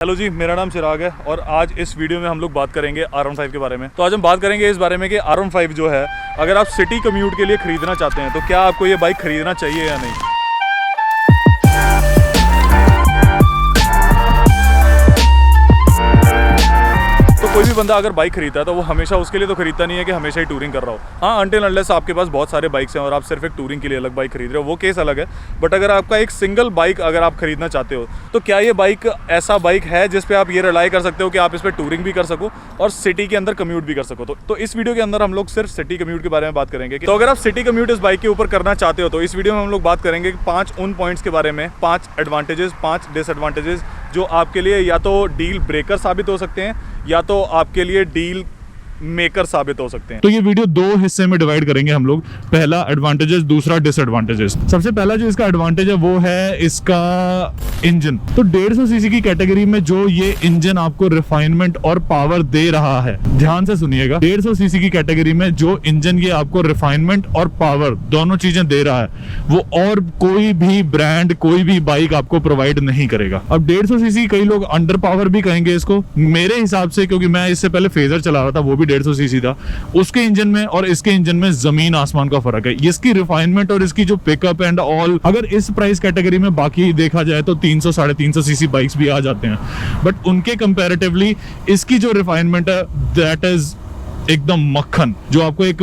Hello जी, मेरा नाम चिराग है और आज इस वीडियो में हम लोग बात करेंगे R15 के बारे में। तो आज हम बात करेंगे इस बारे में कि R15 जो है, अगर आप सिटी कम्यूट के लिए ख़रीदना चाहते हैं तो क्या आपको ये बाइक ख़रीदना चाहिए या नहीं। कोई भी बंदा अगर बाइक खरीदता है तो वो हमेशा उसके लिए तो खरीदता नहीं है कि हमेशा ही टूरिंग कर रहा हो। हाँ, अनटिल अनलेस आपके पास बहुत सारे बाइक्स हैं और आप सिर्फ एक टूरिंग के लिए अलग बाइक खरीद रहे हो, वो केस अलग है। बट अगर आपका एक सिंगल बाइक अगर आप खरीदना चाहते हो तो क्या ये बाइक ऐसा बाइक है जिस पे आप ये रिलाई कर सकते हो कि आप इस पर टूरिंग भी कर सको और सिटी के अंदर कम्यूट भी कर सको। तो इस वीडियो के अंदर हम लोग सिर्फ सिटी कम्यूट के बारे में बात करेंगे। तो अगर आप सिटी कम्यूट इस बाइक के ऊपर करना चाहते हो तो इस वीडियो में हम लोग बात करेंगे 5 उन पॉइंट्स के बारे में, 5 एडवांटेजेस, 5 डिसएडवांटेजेस जो आपके लिए या तो डील ब्रेकर साबित हो सकते हैं या तो आपके लिए डील मेकर साबित हो सकते हैं। तो ये वीडियो 2 हिस्से में डिवाइड करेंगे हम लोग। पहला एडवांटेजेस, दूसरा डिसएडवांटेजेस। सबसे पहला जो इसका एडवांटेज है वो है इसका इंजन। तो 150 सीसी की कैटेगरी में जो ये इंजन आपको रिफाइनमेंट और पावर दे रहा है, ध्यान से सुनिएगा, 150 सीसी की कैटेगरी में जो इंजन ये आपको रिफाइनमेंट और पावर दोनों चीजें दे रहा है वो और कोई भी ब्रांड, कोई भी बाइक आपको प्रोवाइड नहीं करेगा। अब 150 सीसी कई लोग अंडर पावर भी कहेंगे इसको, मेरे हिसाब से, क्योंकि मैं इससे पहले फेजर चला रहा था, वो भी 150 सीसी था। उसके इंजन में और इसके इंजन में जमीन आसमान का फर्क है। इसकी रिफाइनमेंट और इसकी जो पिकअप एंड ऑल, अगर इस प्राइस कैटेगरी में बाकी देखा जाए तो 300 350 सीसी बाइक्स भी आ जाते हैं, बट उनके कंपैरेटिवली इसकी जो रिफाइनमेंट है दैट इज एकदम मक्खन। जो आपको एक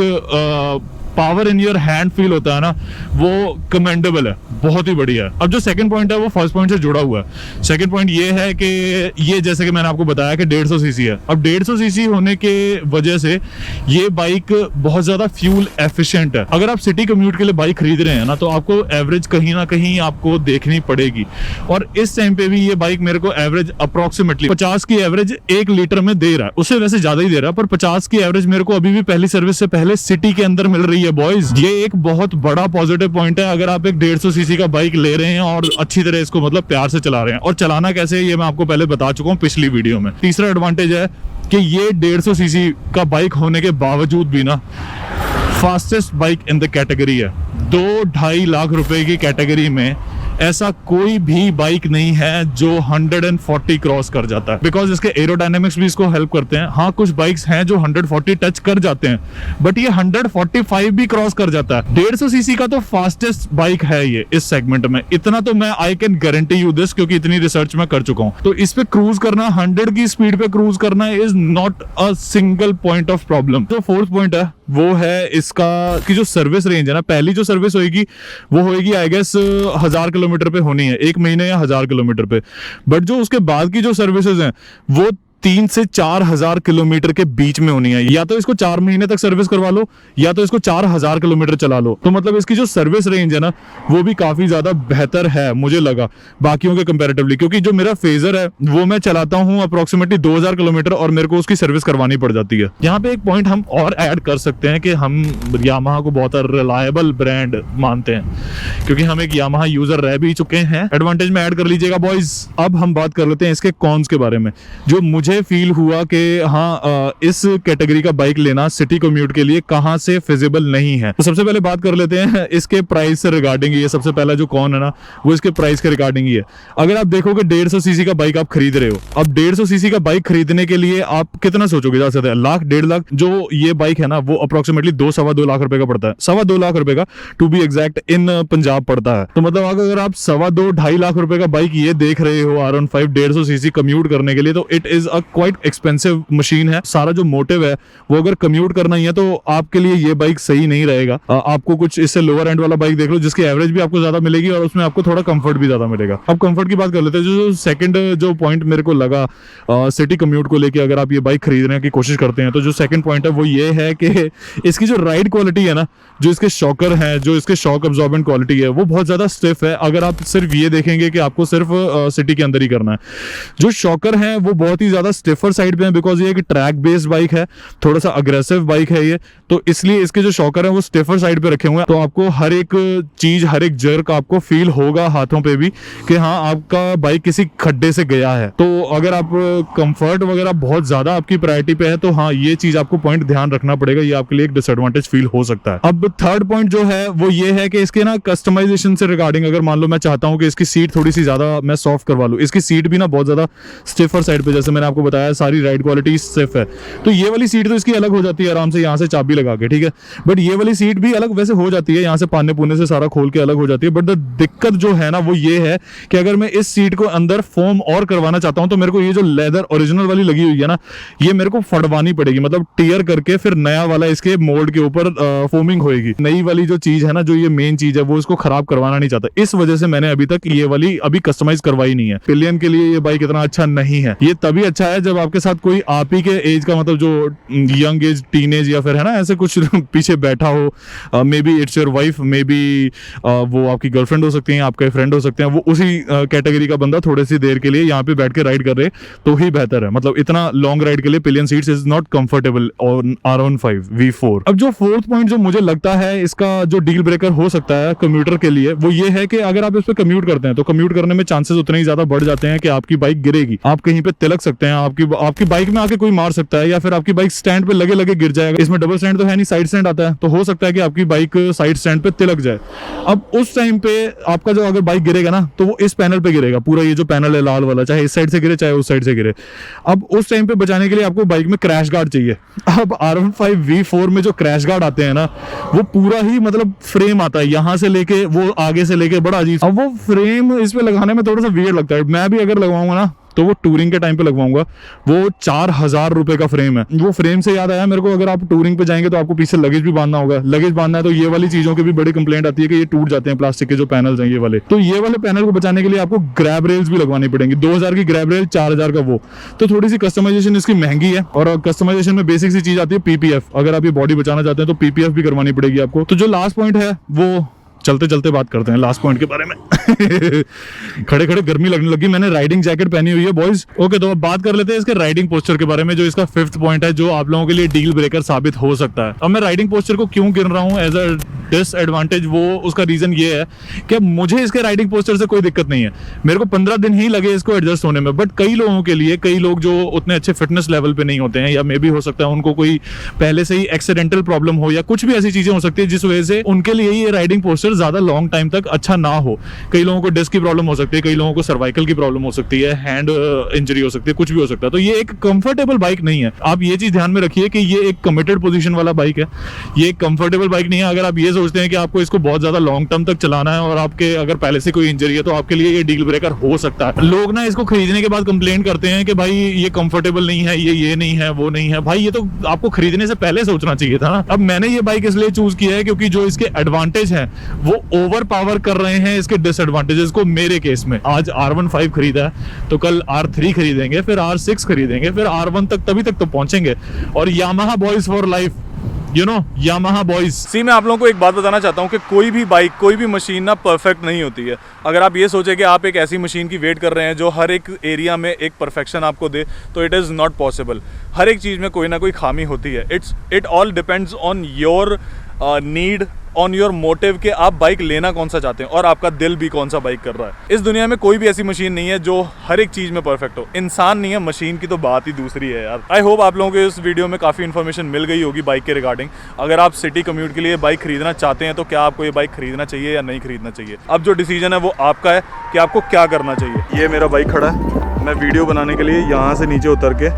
power in your hand feel होता है ना, वो कमेंडेबल है, बहुत ही बढ़िया है। अब जो सेकंड पॉइंट है वो फर्स्ट पॉइंट से जुड़ा हुआ है। सेकंड पॉइंट ये है कि ये, जैसे कि मैंने आपको बताया कि 150 सीसी है। अब 150 सीसी होने के वजह से ये बाइक बहुत ज्यादा फ्यूल एफिशिएंट है। अगर आप सिटी कम्यूट के लिए बाइक खरीद रहे हैं ना तो आपको एवरेज कहीं ना कहीं आपको देखनी पड़ेगी, और इस टाइम पे भी ये बाइक मेरे को एवरेज अप्रोक्सीमेटली 50 की एवरेज 1 लीटर में दे रहा है। उससे वैसे ज्यादा ही दे रहा है, पर 50 की एवरेज मेरे को अभी भी पहली सर्विस से पहले सिटी के अंदर मिल रही है बॉयज। ये एक बहुत बड़ा पॉजिटिव पॉइंट है अगर आप एक 150 सीसी का बाइक ले रहे हैं और अच्छी तरह इसको मतलब प्यार से चला रहे हैं। और चलाना कैसे है ये मैं आपको पहले बता चुका हूं पिछली वीडियो में। तीसरा एडवांटेज है कि ये 150 सीसी का बाइक होने के बावजूद भी ना fastest bike in the category है। 2-2.5 लाख रुपए की कैटेगरी में ऐसा कोई भी बाइक नहीं है जो 140 क्रॉस कर जाता है, बिकॉज इसके एरोडायनेमिक्स भी इसको हेल्प करते हैं। हाँ, कुछ बाइक्स हैं जो 140 टच कर जाते हैं, बट ये 145 भी क्रॉस कर जाता है। 150 सीसी का तो फास्टेस्ट बाइक है ये इस सेगमेंट में। इतना तो मैं I can guarantee you this, क्योंकि इतनी रिसर्च मैं कर चुका हूँ। तो इस पे क्रूज करना, 100 की स्पीड पे क्रूज करना is not a single point of problem. तो फोर्थ पॉइंट है वो है इसका कि जो सर्विस रेंज है ना, पहली जो सर्विस होगी वो होगी आई गेस 1000 किलोमीटर पे होनी है, 1 महीने या 1000 किलोमीटर पे। बट जो उसके बाद की जो सर्विसेज हैं वो 3 से 4000 किलोमीटर के बीच में होनी है। या तो इसको 4 महीने तक सर्विस करवा लो या तो इसको 4000 किलोमीटर चला लो। तो मतलब इसकी जो सर्विस रेंज है ना वो भी काफी ज्यादा बेहतर है मुझे लगा बाकियों के कंपैरेटिवली, क्योंकि जो मेरा फेजर है वो मैं चलाता हूँ अप्रोक्सीमेटली 2000 किलोमीटर और मेरे को उसकी सर्विस करवानी पड़ जाती है। यहाँ पे एक पॉइंट हम और ऐड कर सकते हैं कि हम यामाहा को बहुत रिलायबल ब्रांड मानते हैं, क्योंकि हम एक यामाहा यूजर रह भी चुके हैं। एडवांटेज में ऐड कर लीजिएगा बॉयज। अब हम बात कर लेते हैं इसके कॉन्स के बारे में। जो मुझे फील हुआ कि हाँ, इस कैटेगरी का बाइक लेना सिटी कम्यूट के लिए कहां से फिजिबल नहीं है। तो सबसे पहले बात कर लेते हैं इसके प्राइस से रिगार्डिंग। ये सबसे पहला जो कॉन है ना वो इसके प्राइस के रिगार्डिंग ही है। अगर आप देखोगे 150 सीसी का बाइक आप खरीद रहे हो, अब 150 सीसी का बाइक खरीदने के लिए आप कितना सोचोगे? ज्यादा से ज्यादा लाख, 1.5 लाख। जो ये बाइक है ना वो अप्रोक्सीमेटली 2-2.5 लाख रुपए का पड़ता है। 2.25 लाख रुपए का टू बी एग्जैक्ट इन पंजाब पड़ता है। तो मतलब अगर आप 2.25-2.5 लाख रुपए का बाइक ये देख रहे हो R15 150 सीसी कम्यूट करने के लिए, तो it is a quite expensive machine है। सारा जो मोटिव है वो अगर कम्यूट करना ही है तो आपके लिए ये बाइक सही नहीं रहेगा। आपको कुछ इससे लोअर एंड वाला बाइक देख लो जिसकी एवरेज भी आपको ज्यादा मिलेगी और उसमें आपको थोड़ा कंफर्ट भी ज्यादा मिलेगा। अब कंफर्ट की बात कर लेते हैं। जो सेकंड जो पॉइंट मेरे को लगा सिटी कम्यूट को लेके, अगर आप ये बाइक खरीदने की कोशिश करते हैं तो जो सेकंड पॉइंट है वो ये है कि इसकी जो राइड क्वालिटी है ना, जो इसके शॉकर है, जो इसके शॉक अब्सॉर्बेंट क्वालिटी है वो बहुत ज्यादा स्टिफ है। अगर आप सिर्फ ये देखेंगे कि आपको सिर्फ सिटी के अंदर ही करना है, जो शॉकर है वो बहुत ही ज्यादा ज़्यादा स्टिफर साइड पे है बिकॉज ये एक ट्रैक बेस्ड बाइक है, थोड़ा सा अग्रेसिव बाइक है ये, तो इसलिए इसके जो शॉकर है वो स्टिफर साइड पे रखे हुए हैं। तो आपको हर एक चीज़, हर एक जर्क आपको फील होगा हाथों पे भी कि हाँ आपका बाइक किसी खड्डे से गया है। तो अगर आप कंफर्ट वगैरह बहुत ज़्यादा आपकी प्रायोरिटी पे है तो हाँ ये चीज़ आपको पॉइंट ध्यान रखना पड़ेगा, ये आपके लिए एक डिसएडवांटेज फील हो सकता है। अब थर्ड पॉइंट जो है वो ये है कि इसके ना कस्टमाइजेशन से रिगार्डिंग, अगर मान लो मैं चाहता हूँ कि इसकी सीट थोड़ी सी ज़्यादा मैं सॉफ्ट करवा लूँ, इसकी सीट भी ना बहुत ज़्यादा स्टिफर साइड पे, जैसे मैंने आपको बताया सारी राइड क्वालिटी स्टिफ है, तो ये वाली सीट तो इसकी अलग हो जाती है आराम से यहाँ से चाबी लगा के, ठीक है, बट ये वाली सीट भी अलग वैसे हो जाती है, यहाँ से पाने पुने से सारा खोल के अलग हो जाती है। बट द दिक्कत जो है ना वो ये है कि अगर मैं इस सीट को अंदर फोम और करवाना चाहता हूँ तो मेरे को ये जो लेदर ओरिजिनल वाली लगी हुई है ना ये मेरे को फड़वानी पड़ेगी, मतलब टीयर करके फिर नया वाला इसके मोल्ड के ऊपर फोमिंग होएगी। नई वाली जो चीज है ना, जो ये मेन चीज है, वो इसको खराब करवाना नहीं चाहता, इस वजह से मैंने अभी तक ये वाली अभी कस्टमाइज करवाई नहीं है। पिलियन के लिए ये बाइक इतना अच्छा नहीं है, ये तभी अच्छा है जब आपके साथ कोई आप ही के एज का, मतलब जो यंग एज, टीनेज या फिर है ना ऐसे कुछ पीछे बैठा हो, may be it's your wife, may be वो आपकी गर्लफ्रेंड हो सकती है, आपके फ्रेंड हो सकते हैं, वो उसी कैटेगरी का बंदा थोड़ी सी देर के लिए यहाँ पे बैठ के राइड कर रहे तो ही बेहतर है। मतलब इतना लॉन्ग राइड के लिए pillion seats is not comfortable on R15 V4। अब जो फोर्थ पॉइंट जो मुझे लगता है इसका जो डील ब्रेकर हो सकता है कम्यूटर के लिए, वो ये है कि अगर आप इस पे कम्यूट करते हैं तो कम्यूट करने में चांसेस उतने ही ज्यादा बढ़ जाते हैं कि आपकी बाइक गिरेगी, आप कहीं पे तिलक सकते हैं, आपकी बाइक में आके कोई मार सकता है, या फिर आपकी बाइक स्टैंड पे लगे लगे गिर जाएगा। इसमें डबल स्टैंड तो है नहीं, साइड स्टैंड आता है, तो हो सकता है कि आपकी बाइक साइड स्टैंड पे तिलक जाए। अब उस टाइम पे आपका जो अगर बाइक गिरेगा ना तो वो इस पैनल पे गिरेगा, पूरा ये जो पैनल है लाल वाला, चाहे इस साइड से गिरे चाहे उस साइड से गिरे। अब उस टाइम पे बचाने के लिए आपको बाइक में क्रैश गार्ड चाहिए। अब R15 V4 में जो क्रैश गार्ड आते हैं ना वो पूरा ही मतलब फ्रेम आता है, यहाँ से लेके वो आगे से लेके बड़ा अजीब। अब वो फ्रेम इस पे लगाने में थोड़ा सा वियर्ड लगता है। मैं भी अगर लगवाऊंगा ना तो वो टूरिंग के टाइम पे लगवाऊंगा, वो 4000 रुपए का फ्रेम है। वो फ्रेम से याद आया मेरे को, अगर आप टूरिंग पे जाएंगे तो आपको पीछे लगेज भी बांधना होगा, लगेज बांधना है तो ये वाली चीजों की भी बड़ी कंप्लेंट आती है कि ये टूट जाते हैं प्लास्टिक के जो पैनल्स हैं ये वाले। तो ये वाले पैनल को बचाने के लिए आपको ग्रैब रेल्स भी लगवानी पड़ेंगी, 2000 की ग्रैब रेल, 4000 का वो, तो थोड़ी सी कस्टमाइजेशन इसकी महंगी है। और कस्टमाइजेशन में बेसिक सी चीज आती है PPF, अगर आप ये बॉडी बचाना चाहते हैं तो PPF भी करवानी पड़ेगी आपको। तो जो लास्ट पॉइंट है वो चलते चलते बात करते हैं लास्ट पॉइंट के बारे में। खड़े खड़े गर्मी लगने लगी, मैंने राइडिंग जैकेट पहनी हुई है बॉयज। ओके, तो अब बात कर लेते हैं इसके राइडिंग पोस्चर के बारे में, जो इसका फिफ्थ पॉइंट है जो आप लोगों के लिए डील ब्रेकर साबित हो सकता है। अब मैं राइडिंग पोस्चर को क्यों गिन रहा हूँ एज अ डिसएडवांटेज, वो उसका रीजन ये है कि मुझे इसके राइडिंग पोस्चर से कोई दिक्कत नहीं है, मेरे को 15 दिन ही लगे इसको एडजस्ट होने में। बट कई लोगों के लिए, कई लोग जो उतने अच्छे फिटनेस लेवल पे नहीं होते हैं, या मे भी हो सकता है उनको कोई पहले से ही एक्सीडेंटल प्रॉब्लम हो या कुछ भी ऐसी चीजें हो सकती है जिस वजह से उनके लिए ये राइडिंग पोस्चर ज्यादा लॉन्ग टाइम तक अच्छा ना हो। कई लोगों को डिस्क की प्रॉब्लम हो सकती है, कई लोगों को सर्वाइकल की प्रॉब्लम हो सकती है, हैंड इंजरी हो सकती है, कुछ भी हो सकता है। तो ये एक कंफर्टेबल बाइक नहीं है, आप ये चीज ध्यान में रखिए कि ये एक कमिटेड पोजीशन वाला बाइक है, ये एक कंफर्टेबल बाइक नहीं है। अगर आप ये सोचते हैं कि आपको इसको बहुत ज्यादा लॉन्ग टर्म तक चलाना है और आपके अगर पहले से कोई इंजरी है तो आपके लिए ये डील ब्रेकर हो सकता है। लोग ना इसको खरीदने के बाद कंप्लेंट करते हैं कि भाई ये कंफर्टेबल नहीं है, ये नहीं है, वो नहीं है। भाई ये तो आपको खरीदने से पहले सोचना चाहिए था ना। अब मैंने ये बाइक इसलिए चूज किया है क्योंकि जो इसके एडवांटेज हैं वो ओवर पावर कर रहे हैं इसके डिसएडवांटेजेस को। मेरे केस में आज R15 खरीदा है तो कल R3 खरीदेंगे, फिर R6 खरीदेंगे, फिर R1 तक, तभी तक तो पहुंचेंगे। और Yamaha boys for life, you know, Yamaha boys. See मैं आप लोगों को एक बात बताना चाहता हूँ कि कोई भी बाइक, कोई भी मशीन ना परफेक्ट नहीं होती है। अगर आप ये सोचे कि आप एक ऐसी मशीन की वेट कर रहे हैं जो हर एक एरिया में एक परफेक्शन आपको दे, तो इट इज़ नॉट पॉसिबल। हर एक चीज़ में कोई ना कोई खामी होती है। It all depends on your need, on your motive कि आप बाइक लेना कौन सा चाहते हैं और आपका दिल भी कौन सा बाइक कर रहा है। इस दुनिया में कोई भी ऐसी मशीन नहीं है जो हर एक चीज़ में परफेक्ट हो। इंसान नहीं है, मशीन की तो बात ही दूसरी है यार। आई होप आप लोगों को इस वीडियो में काफ़ी इन्फॉर्मेशन मिल गई होगी बाइक के रिगार्डिंग। अगर आप सिटी कम्यूट के लिए बाइक खरीदना चाहते हैं तो क्या आपको ये बाइक खरीदना चाहिए या नहीं खरीदना चाहिए, अब जो डिसीजन है वो आपका है कि आपको क्या करना चाहिए। ये मेरा बाइक खड़ा है, मैं वीडियो बनाने के लिए यहाँ से नीचे उतर के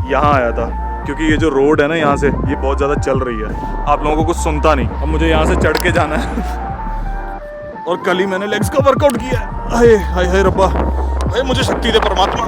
यहाँ आया था क्योंकि ये जो रोड है ना यहाँ से, ये बहुत ज़्यादा चल रही है, आप लोगों को कुछ सुनता नहीं। अब मुझे यहाँ से चढ़ के जाना है और कल ही मैंने लेग्स का वर्कआउट किया है। हाय हाय हाय रब्बा, हाय मुझे शक्ति दे परमात्मा।